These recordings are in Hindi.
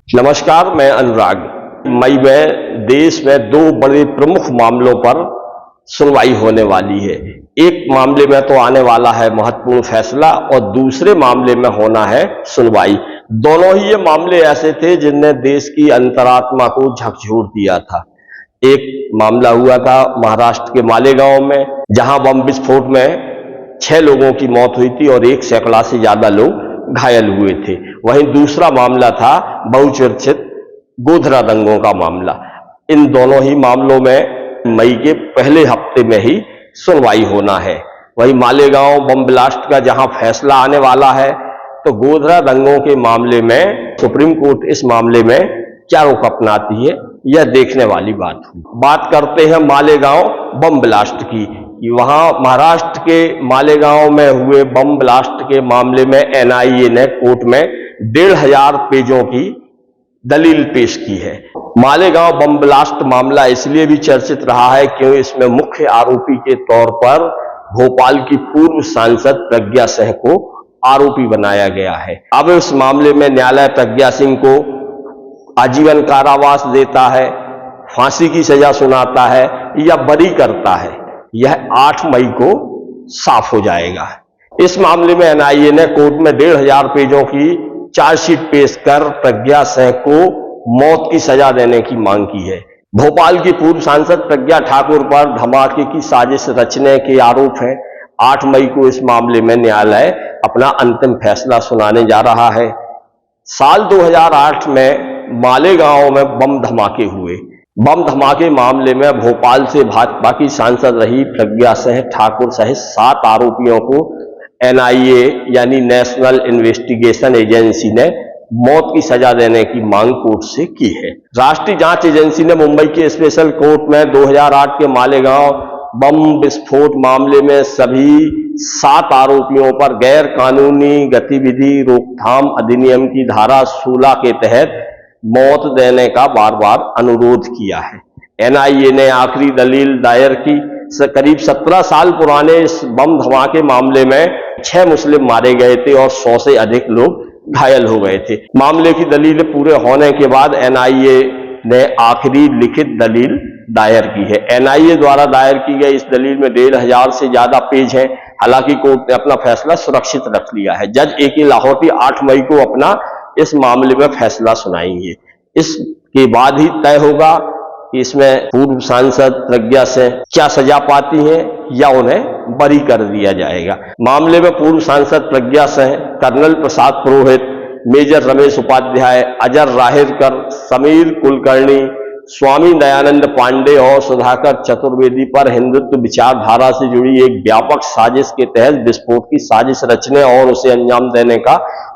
नमस्कार, मैं अनुराग। मई में देश में दो बड़े प्रमुख मामलों पर सुनवाई होने वाली है। एक मामले में तो आने वाला है महत्वपूर्ण फैसला और दूसरे मामले में होना है सुनवाई। दोनों ही ये मामले ऐसे थे जिनने देश की अंतरात्मा को झकझोर दिया था। एक मामला हुआ था महाराष्ट्र के मालेगांव में, जहां बम विस्फोट में 6 लोगों की मौत हुई थी और 1 सैकड़ा से ज्यादा लोग घायल हुए थे। वहीं दूसरा मामला था बहुचर्चित गोधरा दंगों का मामला। इन दोनों ही मामलों में मई के पहले हफ्ते में ही सुनवाई होना है। वहीं मालेगांव बम ब्लास्ट का जहां फैसला आने वाला है, तो गोधरा दंगों के मामले में सुप्रीम कोर्ट इस मामले में क्या रुख अपनाती है, यह देखने वाली बात हुई। बात करते हैं मालेगांव बम ब्लास्ट की। वहां महाराष्ट्र के मालेगांव में हुए बम ब्लास्ट के मामले में एनआईए ने कोर्ट में 1500 पेजों की दलील पेश की है। मालेगांव बम ब्लास्ट मामला इसलिए भी चर्चित रहा है क्योंकि इसमें मुख्य आरोपी के तौर पर भोपाल की पूर्व सांसद प्रज्ञा सिंह को आरोपी बनाया गया है। अब इस मामले में न्यायालय प्रज्ञा सिंह को आजीवन कारावास देता है, फांसी की सजा सुनाता है या बरी करता है, यह 8 मई को साफ हो जाएगा। इस मामले में एनआईए ने कोर्ट में 1500 पेजों की चार्जशीट पेश कर प्रज्ञा सिंह को मौत की सजा देने की मांग की है। भोपाल की पूर्व सांसद प्रज्ञा ठाकुर पर धमाके की साजिश रचने के आरोप हैं। 8 मई को इस मामले में न्यायालय अपना अंतिम फैसला सुनाने जा रहा है। साल 2008 में मालेगांव में बम धमाके हुए। बम धमाके मामले में भोपाल से भाजपा की सांसद रही प्रज्ञा सिंह ठाकुर सहित 7 आरोपियों को एनआईए यानी नेशनल इन्वेस्टिगेशन एजेंसी ने मौत की सजा देने की मांग कोर्ट से की है। राष्ट्रीय जांच एजेंसी ने मुंबई के स्पेशल कोर्ट में 2008 के मालेगांव बम विस्फोट मामले में सभी 7 आरोपियों पर गैर कानूनी गतिविधि रोकथाम अधिनियम की धारा 16 के तहत मौत देने का बार बार अनुरोध किया है। एनआईए ने आखिरी दलील दायर की। करीब 17 साल पुराने इस बम धमाके मामले में 6 मुस्लिम मारे गए थे और 100 से अधिक लोग घायल हो गए थे। मामले की दलील पूरे होने के बाद एनआईए ने आखिरी लिखित दलील दायर की है। एनआईए द्वारा दायर की गई इस दलील में 1500 से ज्यादा पेज हैं। हालांकि कोर्ट ने अपना फैसला सुरक्षित रख लिया है। जज ए के लाहौटी 8 मई को अपना इस मामले में फैसला सुनाएंगे। इसके बाद ही तय होगा कि इसमें पूर्व सांसद प्रज्ञा से क्या सजा पाती हैं या उन्हें बरी कर दिया जाएगा। मामले में पूर्व सांसद प्रज्ञा सिंह, कर्नल प्रसाद पुरोहित, मेजर रमेश उपाध्याय, अजर राहिरकर, समीर कुलकर्णी, स्वामी दयानंद पांडे और सुधाकर चतुर्वेदी पर हिंदुत्व विचारधारा से जुड़ी एक व्यापक साजिश के तहत विस्फोट की साजिश रचने और उसे अंजाम देने का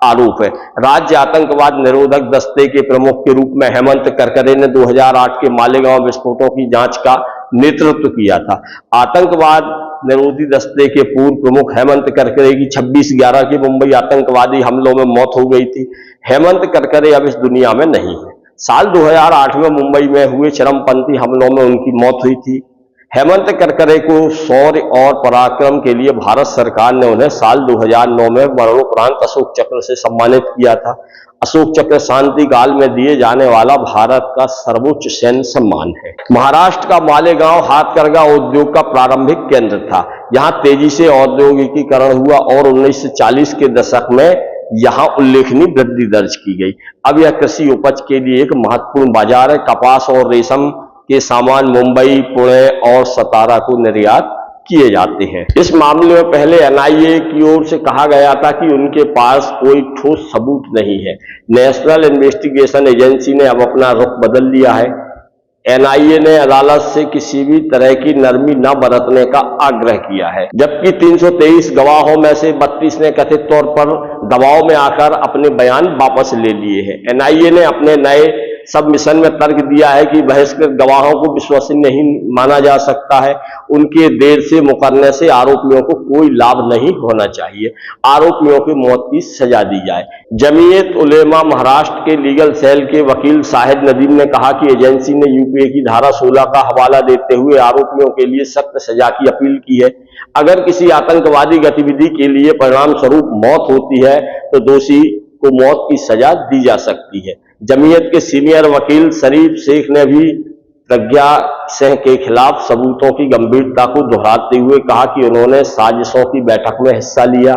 आरोप है। राज्य आतंकवाद निरोधक दस्ते के प्रमुख के रूप में हेमंत करकरे ने 2008 के मालेगांव विस्फोटों की जांच का नेतृत्व किया था। आतंकवाद निरोधी दस्ते के पूर्व प्रमुख हेमंत करकरे की 26/11 के मुंबई आतंकवादी हमलों में मौत हो गई थी। हेमंत करकरे अब इस दुनिया में नहीं है। साल 2008 में मुंबई में हुए चरमपंथी हमलों में उनकी मौत हुई थी। हेमंत करकरे को शौर्य और पराक्रम के लिए भारत सरकार ने उन्हें साल 2009 में मरणोपरांत अशोक चक्र से सम्मानित किया था। अशोक चक्र शांति काल में दिए जाने वाला भारत का सर्वोच्च सैन्य सम्मान है। महाराष्ट्र का मालेगांव हाथकरघा उद्योग का प्रारंभिक केंद्र था। यहां तेजी से औद्योगिकीकरण हुआ और 1940 के दशक में यहां उल्लेखनीय वृद्धि दर्ज की गई। अब यह कृषि उपज के लिए एक महत्वपूर्ण बाजार है। कपास और रेशम के सामान मुंबई, पुणे और सतारा को निर्यात किए जाते हैं। इस मामले में पहले एनआईए की ओर से कहा गया था कि उनके पास कोई ठोस सबूत नहीं है। नेशनल इन्वेस्टिगेशन एजेंसी ने अब अपना रुख बदल लिया है। एनआईए ने अदालत से किसी भी तरह की नरमी न बरतने का आग्रह किया है, जबकि 323 गवाहों में से 32 ने कथित तौर पर दबाव में आकर अपने बयान वापस ले लिए हैं। एनआईए ने अपने नए सबमिशन में तर्क दिया है कि बहिष्कृत गवाहों को विश्वसनीय नहीं माना जा सकता है। उनके देर से मुकरने से आरोपियों को कोई लाभ नहीं होना चाहिए। आरोपियों की मौत की सजा दी जाए। जमीयत उलेमा महाराष्ट्र के लीगल सेल के वकील शाहिद नदीम ने कहा कि एजेंसी ने यूपीए की धारा 16 का हवाला देते हुए आरोपियों के लिए सख्त सजा की अपील की है। अगर किसी आतंकवादी गतिविधि के लिए परिणाम स्वरूप मौत होती है तो दोषी को मौत की सजा दी जा सकती है। जमीयत के सीनियर वकील शरीफ शेख ने भी प्रज्ञा सिंह के खिलाफ सबूतों की गंभीरता को दोहराते हुए कहा कि उन्होंने साजिशों की बैठक में हिस्सा लिया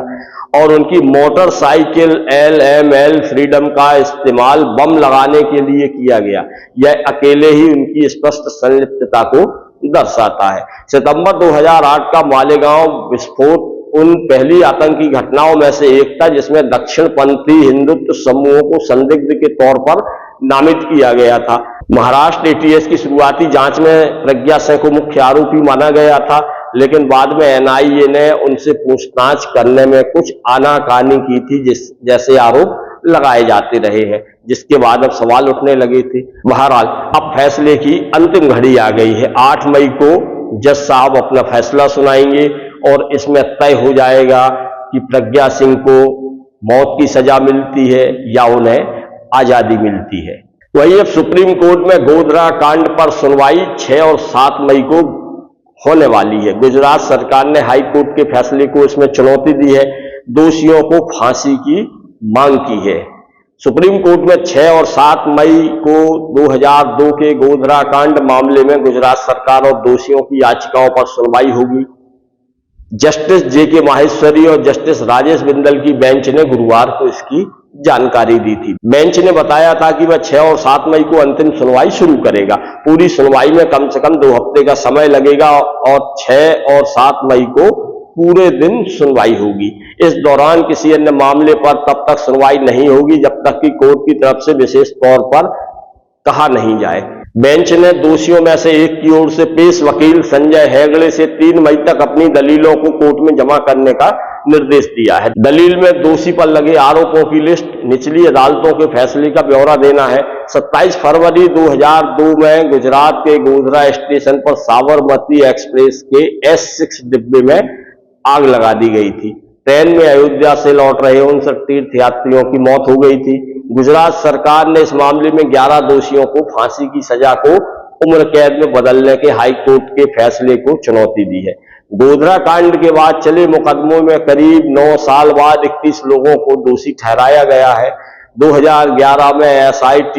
और उनकी मोटरसाइकिल LML फ्रीडम का इस्तेमाल बम लगाने के लिए किया गया। यह अकेले ही उनकी स्पष्ट संलिप्तता को दर्शाता है। सितंबर 2008 का मालेगांव विस्फोट उन पहली आतंकी घटनाओं में से एक था जिसमें दक्षिणपंथी हिंदुत्व समूहों को संदिग्ध के तौर पर नामित किया गया था। महाराष्ट्र ATS की शुरुआती जांच में प्रज्ञा सिंह को मुख्य आरोपी माना गया था, लेकिन बाद में NIA ने उनसे पूछताछ करने में कुछ आनाकानी की थी, जैसे आरोप लगाए जाते रहे हैं, जिसके बाद अब सवाल उठने लगे थे। बहरहाल अब फैसले की अंतिम घड़ी आ गई है। 8 मई को जज साहब अपना फैसला सुनाएंगे और इसमें तय हो जाएगा कि प्रज्ञा सिंह को मौत की सजा मिलती है या उन्हें आजादी मिलती है। वहीं अब सुप्रीम कोर्ट में गोधरा कांड पर सुनवाई 6 और 7 मई को होने वाली है। गुजरात सरकार ने हाई कोर्ट के फैसले को इसमें चुनौती दी है, दोषियों को फांसी की मांग की है। सुप्रीम कोर्ट में 6 और 7 मई को 2002 के गोधरा कांड मामले में गुजरात सरकार और दोषियों की याचिकाओं पर सुनवाई होगी। जस्टिस JK माहेश्वरी और जस्टिस राजेश बिंदल की बेंच ने गुरुवार को इसकी जानकारी दी थी। बेंच ने बताया था कि वह 6 और 7 मई को अंतिम सुनवाई शुरू करेगा। पूरी सुनवाई में कम से कम 2 हफ्ते का समय लगेगा और 6 और 7 मई को पूरे दिन सुनवाई होगी। इस दौरान किसी अन्य मामले पर तब तक सुनवाई नहीं होगी जब तक कि कोर्ट की तरफ से विशेष तौर पर कहा नहीं जाए। बेंच ने दोषियों में से एक की ओर से पेश वकील संजय हेगड़े से 3 मई तक अपनी दलीलों को कोर्ट में जमा करने का निर्देश दिया है। दलील में दोषी पर लगे आरोपों की लिस्ट, निचली अदालतों के फैसले का ब्यौरा देना है। 27 फरवरी 2002 में गुजरात के गोधरा स्टेशन पर साबरमती एक्सप्रेस के S6 डिब्बे में आग लगा दी गई थी। ट्रेन में अयोध्या से लौट रहे 59 तीर्थयात्रियों की मौत हो गई थी। गुजरात सरकार ने इस मामले में 11 दोषियों को फांसी की सजा को उम्र कैद में बदलने के हाई कोर्ट के फैसले को चुनौती दी है। गोधरा कांड के बाद चले मुकदमों में करीब 9 साल बाद 31 लोगों को दोषी ठहराया गया है। 2011 में SIT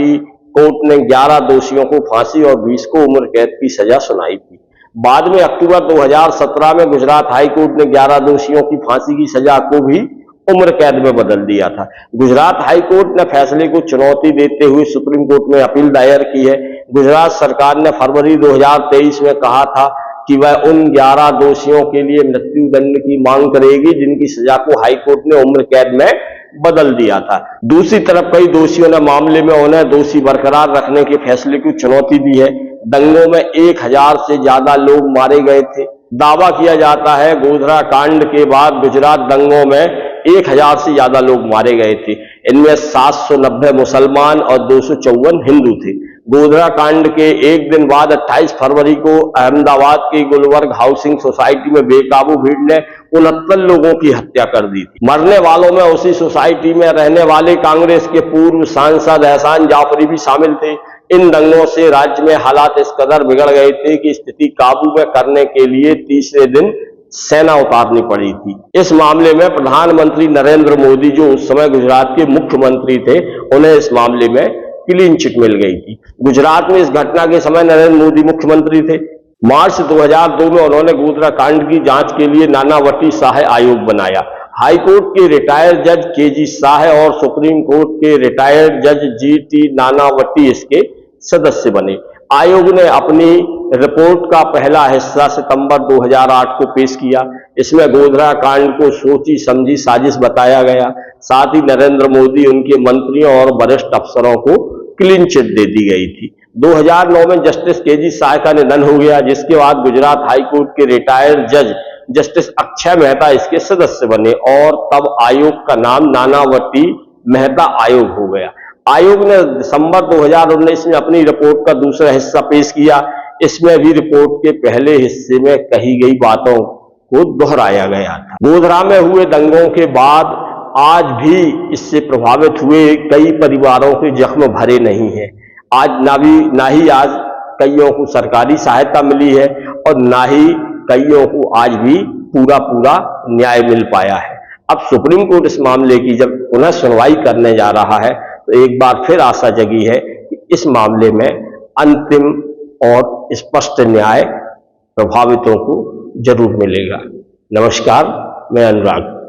कोर्ट ने 11 दोषियों को फांसी और 20 को उम्र कैद की सजा सुनाई थी। बाद में अक्टूबर 2017 में गुजरात हाई कोर्ट ने 11 दोषियों की फांसी की सजा को भी उम्र कैद में बदल दिया था। गुजरात हाई कोर्ट ने फैसले को चुनौती देते हुए सुप्रीम कोर्ट में अपील दायर की है। गुजरात सरकार ने फरवरी 2023 में कहा था कि वह उन 11 दोषियों के लिए मृत्युदंड की मांग करेगी जिनकी सजा को हाई कोर्ट ने उम्र कैद में बदल दिया था। दूसरी तरफ कई दोषियों ने मामले में उन्हें दोषी बरकरार रखने के फैसले को चुनौती दी है। दंगों में 1000 से ज्यादा लोग मारे गए थे। दावा किया जाता है गोधरा कांड के बाद गुजरात दंगों में 1000 से ज्यादा लोग मारे गए थे। इनमें 790 मुसलमान और 254 हिंदू थे। गोधरा कांड के एक दिन बाद 28 फरवरी को अहमदाबाद के गुलबर्ग हाउसिंग सोसाइटी में बेकाबू भीड़ ने 69 लोगों की हत्या कर दी थी। मरने वालों में उसी सोसाइटी में रहने वाले कांग्रेस के पूर्व सांसद एहसान जाफरी भी शामिल थे। इन दंगों से राज्य में हालात इस कदर बिगड़ गए थे कि स्थिति काबू में करने के लिए तीसरे दिन सेना उतारनी पड़ी थी। इस मामले में प्रधानमंत्री नरेंद्र मोदी, जो उस समय गुजरात के मुख्यमंत्री थे, उन्हें इस मामले में क्लीन चिट मिल गई थी। गुजरात में इस घटना के समय नरेंद्र मोदी मुख्यमंत्री थे। मार्च 2002 में उन्होंने गोधरा कांड की जांच के लिए नानावटी शाह आयोग बनाया। हाई कोर्ट के रिटायर्ड जज KG शाह और सुप्रीम कोर्ट के रिटायर्ड जज GT नानावटी इसके सदस्य बने। आयोग ने अपनी रिपोर्ट का पहला हिस्सा सितंबर 2008 को पेश किया। इसमें गोधरा कांड को सोची समझी साजिश बताया गया। साथ ही नरेंद्र मोदी, उनके मंत्रियों और वरिष्ठ अफसरों को क्लीन चिट दे दी गई थी। 2009 में जस्टिस KG शाह का निधन हो गया, जिसके बाद गुजरात हाई कोर्ट के रिटायर्ड जज जस्टिस अक्षय मेहता इसके सदस्य बने और तब आयोग का नाम नानावटी मेहता आयोग हो गया। आयोग ने दिसंबर 2019 में अपनी रिपोर्ट का दूसरा हिस्सा पेश किया। इसमें भी रिपोर्ट के पहले हिस्से में कही गई बातों को दोहराया गया था। गोधरा में हुए दंगों के बाद आज भी इससे प्रभावित हुए कई परिवारों के जख्म भरे नहीं हैं। ना ही आज कईयों को सरकारी सहायता मिली है और ना ही कईयों को आज भी पूरा न्याय मिल पाया है। अब सुप्रीम कोर्ट इस मामले की जब पुनः सुनवाई करने जा रहा है तो एक बार फिर आशा जगी है कि इस मामले में अंतिम और स्पष्ट न्याय प्रभावितों को जरूर मिलेगा। नमस्कार, मैं अनुराग।